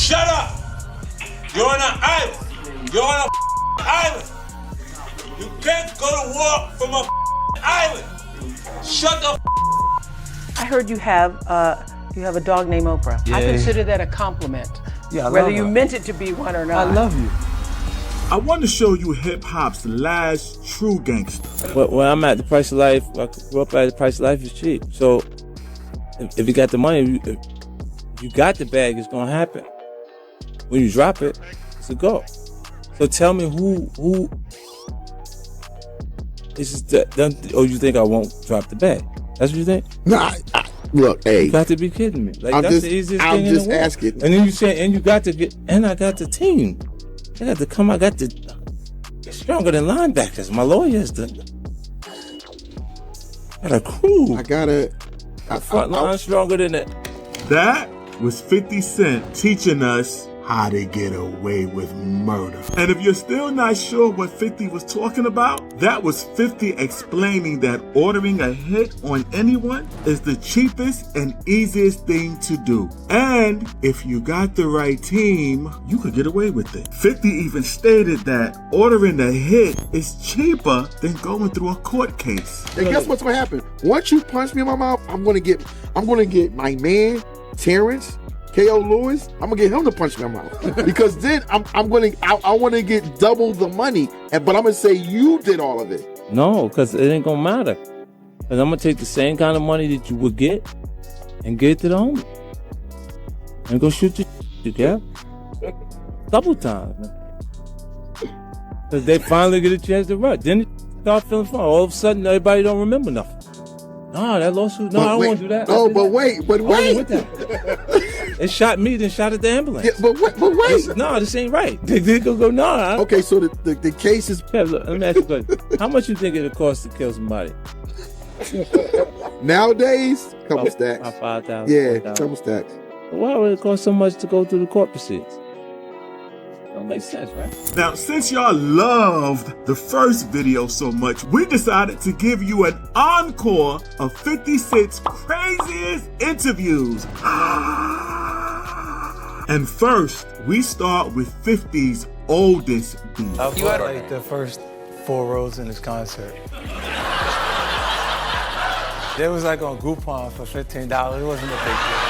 Shut up! You're on an island. You're on a island. You can't go to war from a island. Shut the I heard you have a dog named Oprah. Yeah. I consider that a compliment. Yeah, I whether love you her. meant it to be one or not. I love you. I want to show you hip-hop's last true gangster. When I'm at the price of life, I grew up at the price of life is cheap. So if you got the money, if you got the bag, it's gonna happen. When you drop it, it's a go. So tell me who is done, or you think I won't drop the bag? That's what you think? Nah, look, hey. You got to be kidding me. Like I'm that's just- the easiest I'm thing in just the world. asking. And then you say, and you got to get, and I got the team. I got to come. I got to get stronger than linebackers. My lawyers done. Got a crew. I gotta. Front line stronger than that. That was 50 Cent teaching us how to get away with murder. And if you're still not sure what 50 was talking about, that was 50 explaining that ordering a hit on anyone is the cheapest and easiest thing to do. And if you got the right team, you could get away with it. 50 even stated that ordering a hit is cheaper than going through a court case. And guess what's gonna happen? Once you punch me in my mouth, I'm gonna get my man, Terrence, K.O. Lewis, I'm gonna get him to punch me in my mouth. Because then I wanna get double the money. But I'm gonna say you did all of it. No, because it ain't gonna matter. Because I'm gonna take the same kind of money that you would get and get it to the homie. And go shoot you, yeah? Couple times, man. Because they finally get a chance to run. Then they start feeling fun. All of a sudden, everybody don't remember nothing. No, that lawsuit. No, I don't want to do that. No, but wait. With that. They shot me, then shot at the ambulance. Yeah, but wait. No, this ain't right. They go, no. Okay, so the case is. Yeah, look, let me ask you a question. How much you think it'll cost to kill somebody? Nowadays, couple stacks. $5,000. Yeah, $4,000. couple stacks. Why would it cost so much to go through the court proceedings? Don't make sense, right? Now, since y'all loved the first video so much, we decided to give you an encore of 50 Cent's craziest interviews. And first, we start with 50's oldest beef. I bought like the first 4 rows in this concert. They was like on Groupon for $15. It wasn't a big deal.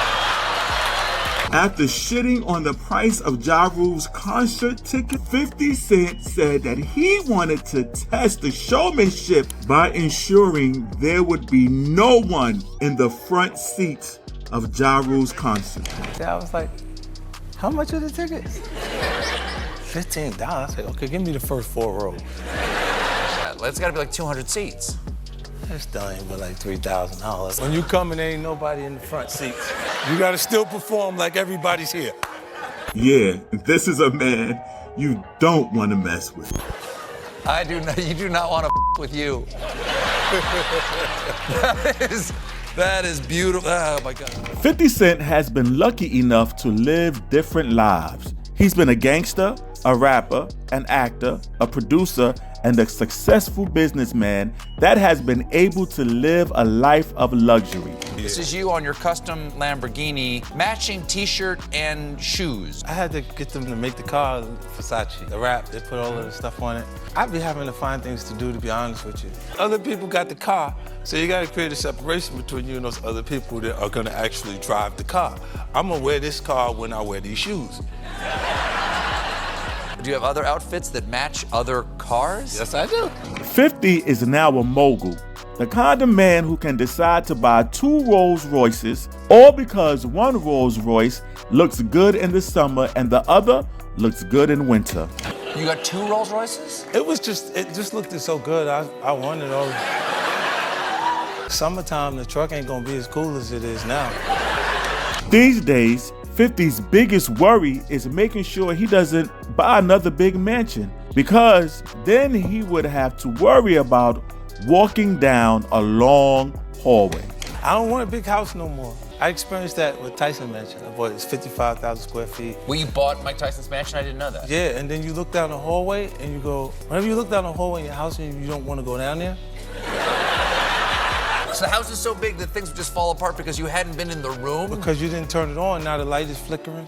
After shitting on the price of Ja Rule's concert ticket, 50 Cent said that he wanted to test the showmanship by ensuring there would be no one in the front seats of Ja Rule's concert. I was like, how much are the tickets? $15. I said, okay, give me the first 4 rows. It's gotta be like 200 seats. That's done with like $3,000. When you come and there ain't nobody in the front seats, you gotta still perform like everybody's here. Yeah, this is a man you don't want to mess with. You do not want to with you. That is beautiful. Oh my God. 50 Cent has been lucky enough to live different lives. He's been a gangster, a rapper, an actor, a producer, and a successful businessman that has been able to live a life of luxury. This is you on your custom Lamborghini, matching t-shirt and shoes. I had to get them to make the car Versace. The wrap, they put all of the stuff on it. I'd be having to find things to do, to be honest with you. Other people got the car, so you gotta create a separation between you and those other people that are gonna actually drive the car. I'm gonna wear this car when I wear these shoes. Do you have other outfits that match other cars? Yes, I do. 50 is now a mogul, the kind of man who can decide to buy 2 Rolls Royces, all because one Rolls Royce looks good in the summer and the other looks good in winter. You got 2 Rolls Royces? It just looked so good. I wanted all. Summertime, the truck ain't gonna be as cool as it is now. These days, 50's biggest worry is making sure he doesn't buy another big mansion, because then he would have to worry about walking down a long hallway. I don't want a big house no more. I experienced that with Tyson Mansion. I bought it. It's 55,000 square feet. Well, you bought Mike Tyson's mansion? I didn't know that. Yeah, and then you look down the hallway and you go, whenever you look down the hallway in your house and you don't want to go down there. So the house is so big that things would just fall apart because you hadn't been in the room? Because you didn't turn it on, now the light is flickering.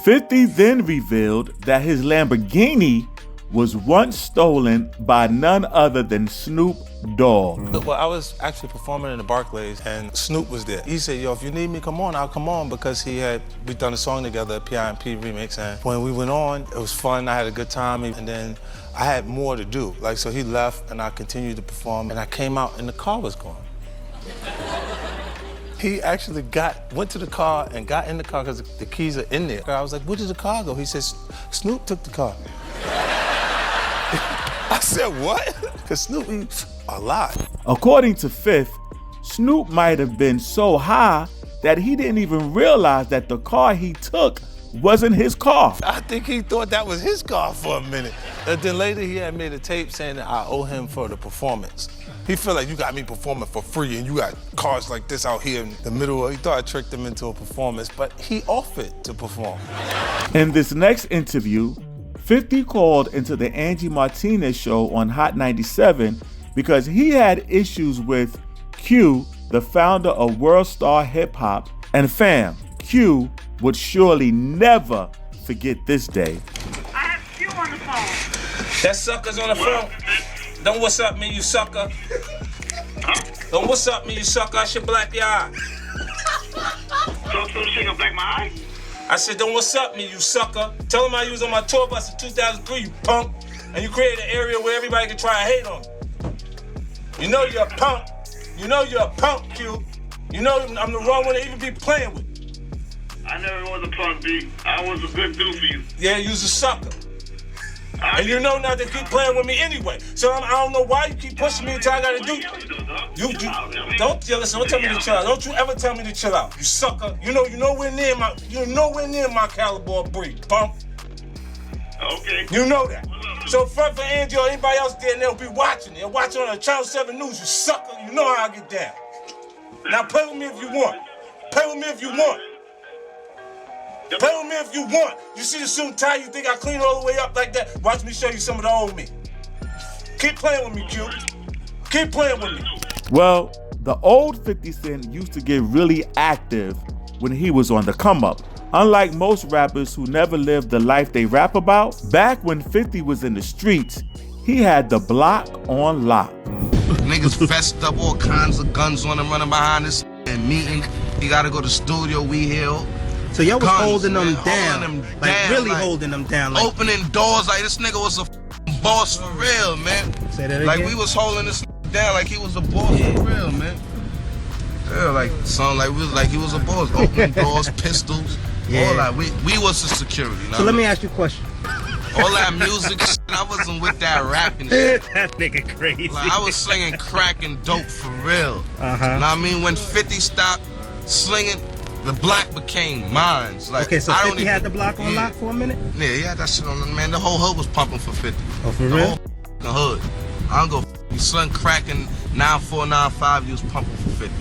50 then revealed that his Lamborghini was once stolen by none other than Snoop Dogg. Well, I was actually performing in the Barclays and Snoop was there. He said, yo, if you need me, come on, I'll come on, because we'd done a song together, a P.I.M.P. remix, and when we went on, it was fun, I had a good time, and then I had more to do. Like, so he left and I continued to perform, and I came out and the car was gone. He actually went to the car and got in the car because the keys are in there. I was like, where did the car go? He says, Snoop took the car. I said, what? Because Snoop eats a lot. According to Fifth, Snoop might have been so high that he didn't even realize that the car he took wasn't his car. I think he thought that was his car for a minute. And then later he had made a tape saying that I owe him for the performance. He felt like, you got me performing for free and you got cars like this out here in the middle. He thought I tricked him into a performance, but he offered to perform. In this next interview, 50 called into the Angie Martinez show on Hot 97 because he had issues with Q, the founder of World Star Hip Hop, and fam, Q would surely never forget this day. I have Q on the phone. That sucker's on the phone. Don't what's up me, you sucker. Don't what's up me, you sucker. I should black your eye. So shit gonna black my eye? I said, don't what's up me, you sucker. Tell him I was on my tour bus in 2003, you punk. And you created an area where everybody can try and hate on me. You know you're a punk. You know you're a punk, Q. You know I'm the wrong one to even be playing with. I never was a punk, B. I was a good dude for you. Yeah, you's a sucker. And you know not to keep playing with me anyway. So I don't know why you keep pushing me until I gotta do. Don't tell me to chill out. Don't you ever tell me to chill out, you sucker. You're nowhere near my caliber of breed, punk. Okay. You know that. So front for Angie or anybody else there, and they'll be watching. They'll watch it on the Channel 7 News, you sucker. You know how I get down. Now play with me if you want. Play with me if you want. Play with me if you want. You see the suit and tie, you think I clean all the way up like that? Watch me show you some of the old me. Keep playing with me, Q. Keep playing with me. Well, the old 50 Cent used to get really active when he was on the come up. Unlike most rappers who never lived the life they rap about, back when 50 was in the streets, he had the block on lock. Niggas vest up, all kinds of guns on them, running behind us and meeting. You gotta go to studio, we heal. So y'all was guns, holding them man, down, holding them like down, really like, holding them down, like opening doors like this nigga was a boss for real, man. Say that again? Like we was holding this down like he was a boss for real, man. Yeah, like something like he was a boss, opening doors, pistols, all that. We was the security. You know so let me ask you a question. All that music shit, I wasn't with that rapping shit. That nigga crazy. Like, I was slinging crack and dope for real. Uh-huh. You know what I mean? When 50 stopped slinging, the block became mine. Like, Okay, so I don't 50 even, had the block on lock for a minute? Yeah, he had that shit on, man. The whole hood was pumping for 50. Oh, for The real? whole hood. I don't go, you sling crack and 9495, you was pumping for 50.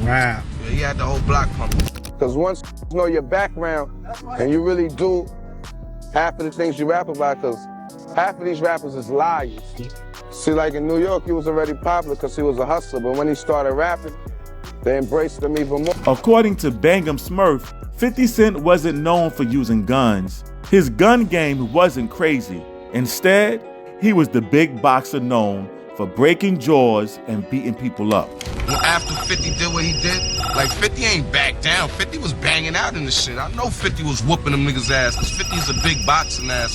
Wow. Yeah, he had the whole block pumping. Because once you know your background and you really do half of the things you rap about, because half of these rappers is liars. See, like in New York, he was already popular because he was a hustler, but when he started rapping, they embraced him even more. According to Bangum Smurf, 50 Cent wasn't known for using guns. His gun game wasn't crazy. Instead, he was the big boxer known for breaking jaws and beating people up. After 50 did what he did, like 50 ain't back down. 50 was banging out in the shit. I know 50 was whooping them niggas' ass, because 50 is a big boxing ass.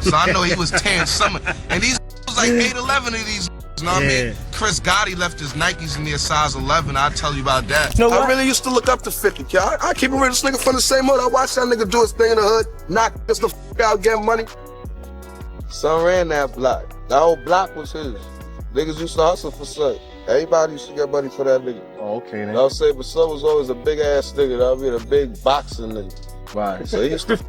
So I know he was tearing some. And these was like 8'11" of these. You know what I mean? Chris Gotti left his Nikes in there size 11. I'll tell you about that. You know I really used to look up to 50, kid. I keep it real, this nigga from the same hood. I watched that nigga do his thing in the hood, knock just the f out, get money. Son ran that block. That whole block was his. Niggas used to hustle for son. Everybody used to get money for that nigga. Oh, okay, then. I'll say, but son was always a big ass nigga. That'll be a big boxing nigga. Right. So he used to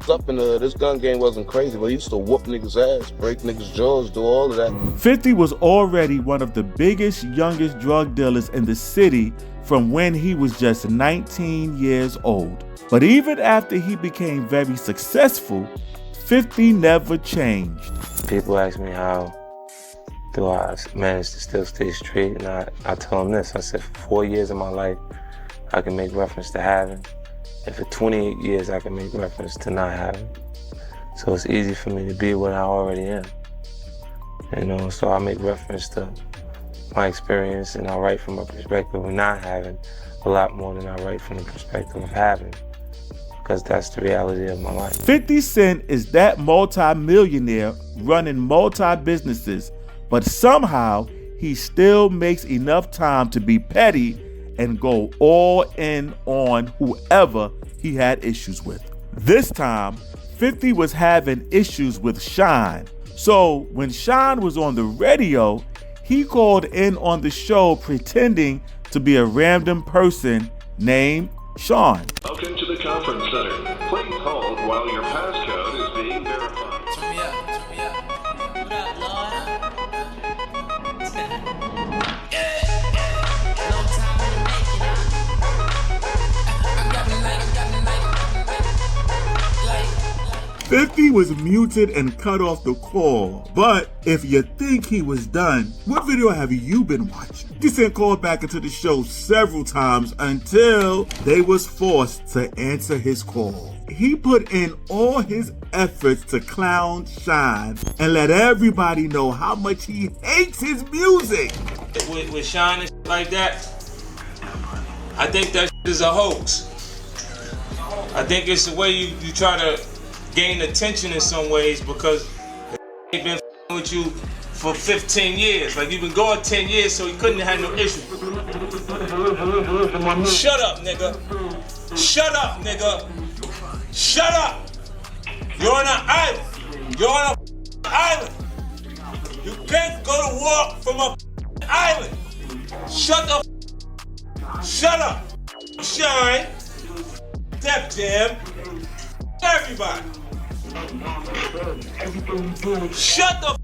up in the hood. This gun game wasn't crazy, but he used to whoop niggas' ass, break niggas' jaws, do all of that. 50 was already one of the biggest, youngest drug dealers in the city from when he was just 19 years old. But even after he became very successful, 50 never changed. People ask me how do I manage to still stay straight, and I tell them this. I said, for 4 years of my life, I can make reference to having And for 28 years, I can make reference to not having. So it's easy for me to be what I already am. You know, so I make reference to my experience, and I write from a perspective of not having a lot more than I write from the perspective of having, because that's the reality of my life. 50 Cent is that multi-millionaire running multi-businesses, but somehow he still makes enough time to be petty and go all in on whoever he had issues with. This time, 50 was having issues with Shine. So when Shine was on the radio, he called in on the show pretending to be a random person named Sean. Welcome to the conference center. Please hold while your passcode is being verified. Turn me up, turn me up. What up, Lord? Long time in the making, I got the light. 50 was muted and cut off the call, but if you think he was done, what video have you been watching? 50 Cent called back into the show several times until they was forced to answer his call. He put in all his efforts to clown Shine and let everybody know how much he hates his music. With Shine and shit like that, I think that shit is a hoax. I think it's the way you try to gain attention in some ways, because he been with you for 15 years. Like, you've been going 10 years, so he couldn't have no issue. Shut up, nigga. Shut up, nigga. Shut up. You're on an island. You're on an island. You can't go to war from a island. Shut up. Shut up. Shine. Def Jam. Everybody. Shut the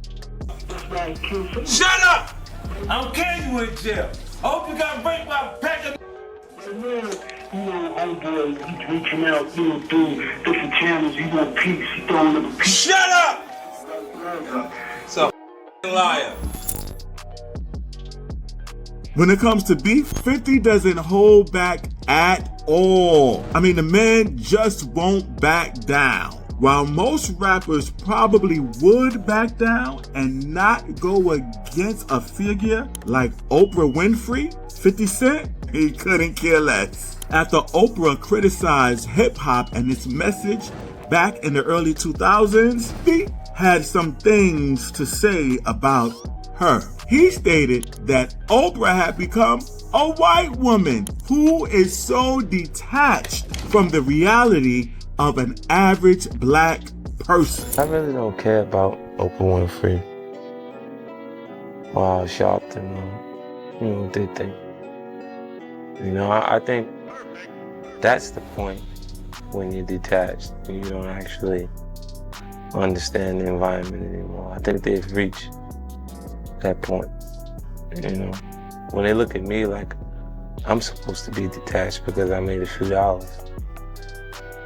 f. Shut up! I don't care you in jail. I hope you got raped by a pack of. He's reaching out through different channels. He want peace. He throwing up a peace. Shut up! It's a liar. When it comes to beef, 50 doesn't hold back at all. I mean, the man just won't back down. While most rappers probably would back down and not go against a figure like Oprah Winfrey, 50 Cent, he couldn't care less. After Oprah criticized hip-hop and its message back in the early 2000s, he had some things to say about her. He stated that Oprah had become a white woman who is so detached from the reality of an average black person. I really don't care about Oprah Winfrey or how Sharpton, what they think. You know, I think that's the point when you're detached and you don't actually understand the environment anymore. I think they've reached that point. You know, when they look at me like I'm supposed to be detached because I made a few dollars,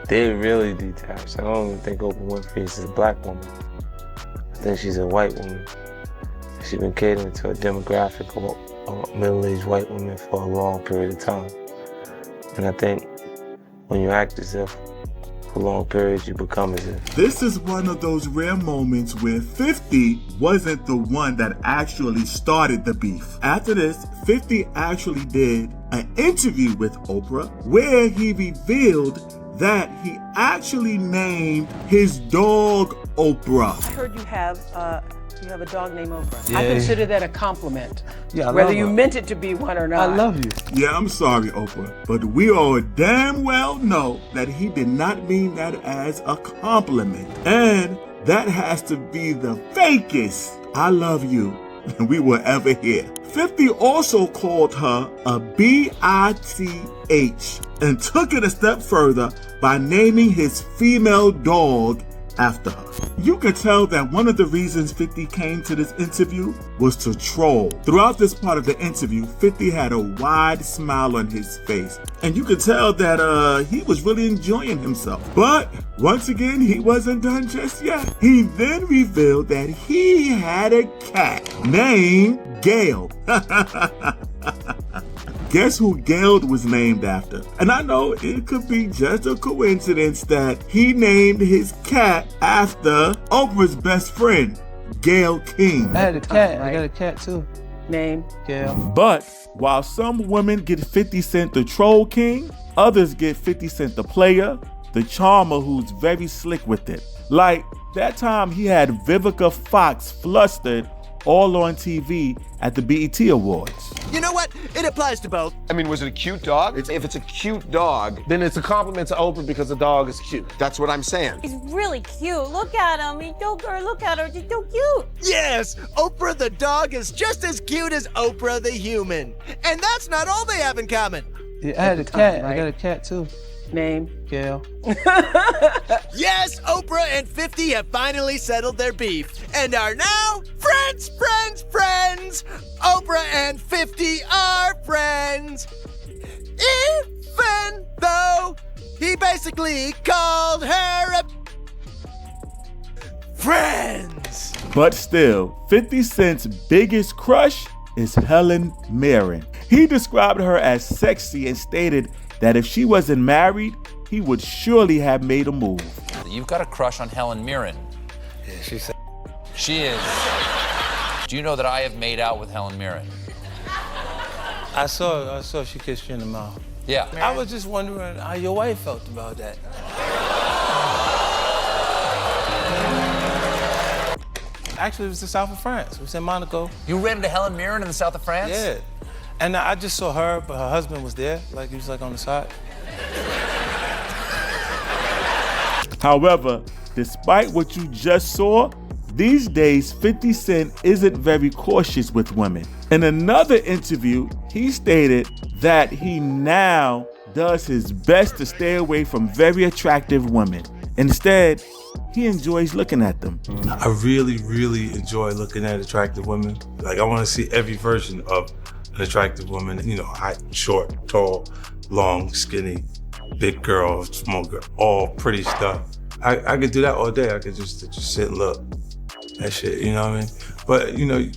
they're really detached. I don't even think Oprah Winfrey is a black woman. I think she's a white woman. She's been catering to a demographic of middle-aged white women for a long period of time. And I think when you act as if for long periods, you become as if. This is one of those rare moments where 50 wasn't the one that actually started the beef. After this, 50 actually did an interview with Oprah where he revealed that he actually named his dog Oprah. I heard you have a dog named Oprah. Yeah. I consider that a compliment. Yeah, I whether love you her. meant it to be one or not. I love you. Yeah, I'm sorry, Oprah, but we all damn well know that he did not mean that as a compliment. And that has to be the fakest I love you we will ever hear. 50 also called her a bitch and took it a step further by naming his female dog after her. You could tell that one of the reasons 50 came to this interview was to troll. Throughout this part of the interview, 50 had a wide smile on his face, and you could tell that he was really enjoying himself. But once again, he wasn't done just yet. He then revealed that he had a cat named Gail. Guess who Gail was named after? And I know it could be just a coincidence that he named his cat after Oprah's best friend, Gayle King. I had a cat. I got a cat too. Name? Gail. But while some women get 50 Cent the troll king, others get 50 Cent the player, the charmer who's very slick with it. Like that time he had Vivica Fox flustered all on TV at the BET Awards. You know what? It applies to both. I mean, was it a cute dog? If it's a cute dog, then it's a compliment to Oprah because the dog is cute. That's what I'm saying. He's really cute. Look at him. He's so good. Look at her. She's so cute. Yes, Oprah the dog is just as cute as Oprah the human. And that's not all they have in common. Yeah, I had a cat. I got a cat too. Name? Gail. Yes, Oprah and 50 have finally settled their beef and are now friends, friends, friends. Oprah and 50 are friends. Even though he basically called her a friends. But still, 50 Cent's biggest crush is Helen Mirren. He described her as sexy and stated that if she wasn't married, he would surely have made a move. You've got a crush on Helen Mirren. Yeah, she said. She is. Do you know that I have made out with Helen Mirren? I saw she kissed you in the mouth. Yeah. I was just wondering how your wife felt about that. Actually, it was the south of France. It was in Monaco. You ran into Helen Mirren in the south of France? Yeah. And I just saw her, but her husband was there, like he was like on the side. However, despite what you just saw, these days 50 Cent isn't very cautious with women. In another interview, he stated that he now does his best to stay away from very attractive women. Instead, he enjoys looking at them. I really, really enjoy looking at attractive women. Like, I want to see every version of an attractive woman, you know, height, short, tall, long, skinny, big girl, small girl, all pretty stuff. I could do that all day. I could just sit and look at shit, you know what I mean? But, you know,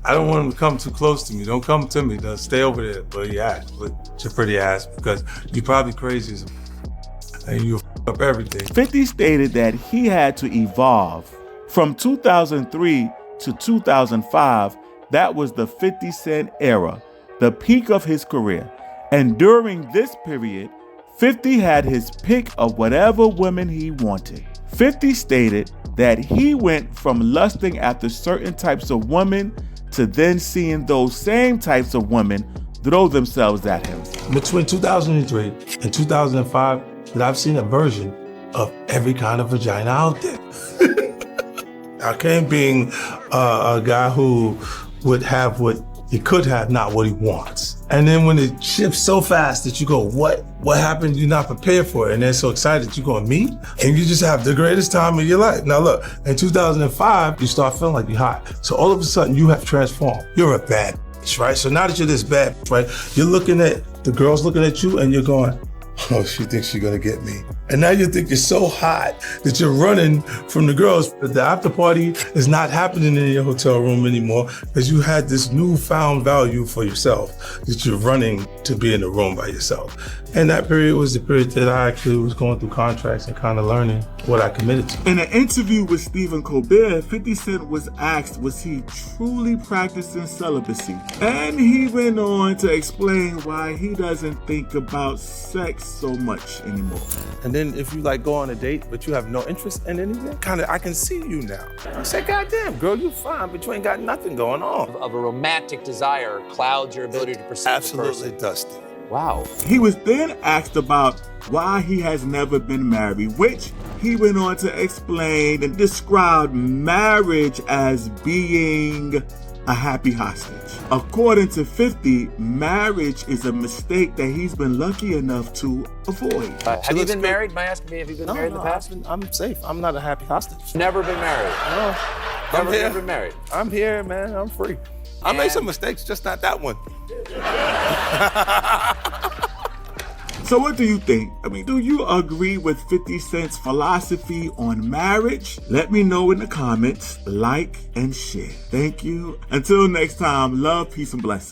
I don't want them to come too close to me. Don't come to me. Don't stay over there. But yeah, with your pretty ass, because you're probably crazy as a, and you'll up everything. 50 stated that he had to evolve. From 2003 to 2005, that was the 50 Cent era, the peak of his career. And during this period, 50 had his pick of whatever women he wanted. 50 stated that he went from lusting after certain types of women to then seeing those same types of women throw themselves at him. Between 2003 and 2005, I've seen a version of every kind of vagina out there. I came being a guy who would have what he could have, not what he wants. And then when it shifts so fast that you go, what happened? You're not prepared for it. And they're so excited that you're going to meet, and you just have the greatest time of your life. Now look, in 2005, you start feeling like you're hot. So all of a sudden you have transformed. You're a bad bitch, right? So now that you're this bad bitch, right? You're looking at, the girl's looking at you and you're going, oh, she thinks she's gonna get me. And now you think you're so hot that you're running from the girls. But the after party is not happening in your hotel room anymore because you had this newfound value for yourself that you're running to be in the room by yourself. And that period was the period that I actually was going through contracts and kind of learning what I committed to. In an interview with Stephen Colbert, 50 Cent was asked, was he truly practicing celibacy? And he went on to explain why he doesn't think about sex so much anymore. And then if you like go on a date, but you have no interest in anything, kind of, I can see you now. I say, goddamn, girl, you fine, but you ain't got nothing going on. Of a romantic desire clouds your ability to perceive Absolutely, the person. Dusty. Wow. He was then asked about why he has never been married, which he went on to explain and describe marriage as being a happy hostage. According to 50, marriage is a mistake that he's been lucky enough to avoid. Have you been married? May I ask me, have you been married in the past? I'm safe. I'm not a happy hostage. Never been married? No. Never been married? I'm here, man. I'm free. I made some mistakes, just not that one. So what do you think? I mean, do you agree with 50 Cent's philosophy on marriage? Let me know in the comments, like and share. Thank you. Until next time, love, peace, and blessings.